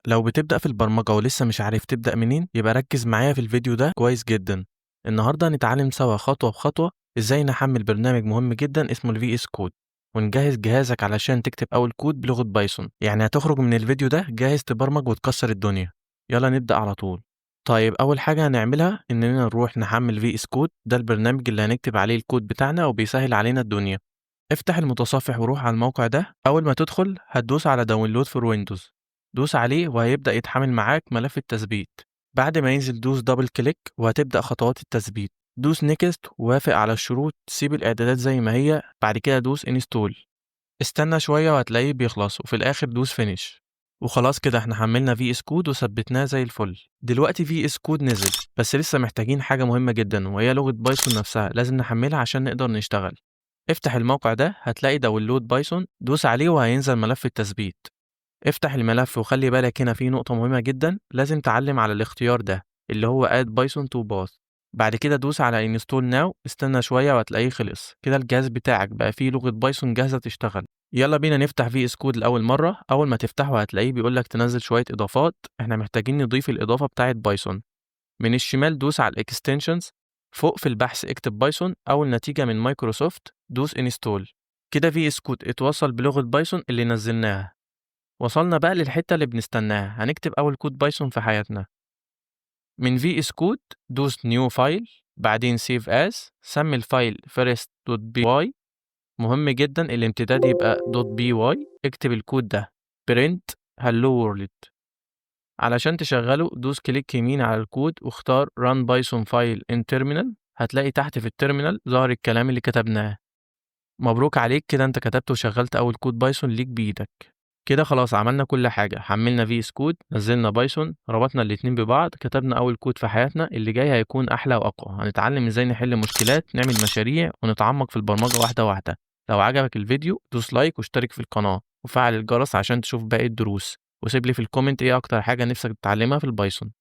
لو بتبدأ في البرمجة ولسه مش عارف تبدأ منين، يبقى ركز معايا في الفيديو ده كويس جدا. النهاردة هنتعلم سوا خطوة بخطوة ازاي نحمل برنامج مهم جدا اسمه الفي اس كود، ونجهز جهازك علشان تكتب أول كود بلغة بايثون. يعني هتخرج من الفيديو ده جاهز تبرمج وتكسر الدنيا. يلا نبدأ على طول. طيب أول حاجة هنعملها إننا نروح نحمل في اس كود، ده البرنامج اللي هنكتب عليه الكود بتاعنا وبيسهل علينا الدنيا. افتح المتصفح وروح على الموقع ده. أول ما تدخل هتدوس على داونلود فور ويندوز، دوس عليه وهيبدأ يتحمل معاك ملف التثبيت. بعد ما ينزل دوس دبل كليك وهتبدأ خطوات التثبيت. دوس نيكست ووافق على الشروط، سيب الإعدادات زي ما هي، بعد كده دوس انستول. استنى شوية وهتلاقيه بيخلص، وفي الآخر دوس فينيش. وخلاص كده احنا حملنا في اس كود وثبتناه زي الفل. دلوقتي في اس كود نزل، بس لسه محتاجين حاجة مهمة جدا وهي لغة بايثون نفسها، لازم نحملها عشان نقدر نشتغل. افتح الموقع ده هتلاقي داونلود بايثون، دوس عليه وهينزل ملف التثبيت. افتح الملف وخلي بالك هنا في نقطة مهمة جدا، لازم تعلم على الاختيار ده اللي هو add python to path. بعد كده دوس على install now، استنى شوية وهتلاقيه خلص. كده الجهاز بتاعك بقى فيه لغة بايثون جاهزة تشتغل. يلا بينا نفتح في اس كود لأول مرة. أول ما تفتحه هتلاقيه بيقولك تنزل شوية إضافات، احنا محتاجين نضيف الإضافة بتاعة بايثون. من الشمال دوس على الاكستنشنز، فوق في البحث اكتب بايثون، أول نتيجة من مايكروسوفت دوس انستول. كده في اس كود اتوصل بلغة بايثون اللي نزلناها. وصلنا بقى للحتة اللي بنستناها، هنكتب أول كود بايثون في حياتنا. من في اس كود دوس نيو فايل، بعدين سيف as، سمي الفايل first.py. مهم جدا الامتداد يبقى .py. اكتب الكود ده print hello world. علشان تشغله دوس كليك يمين على الكود واختار run python file in terminal. هتلاقي تحت في التيرمينال ظهر الكلام اللي كتبناه. مبروك عليك، كده انت كتبت وشغلت أول كود بايثون ليك بإيدك. كده خلاص عملنا كل حاجة، حملنا في اس كود، نزلنا بايثون، ربطنا الاتنين ببعض، كتبنا أول كود في حياتنا. اللي جاي هيكون أحلى وأقوى، هنتعلم ازاي نحل مشكلات، نعمل مشاريع، ونتعمق في البرمجة واحدة واحدة. لو عجبك الفيديو دوس لايك واشترك في القناة وفعل الجرس عشان تشوف باقي الدروس، وسيب لي في الكومنت ايه أكتر حاجة نفسك تتعلمها في البايثون.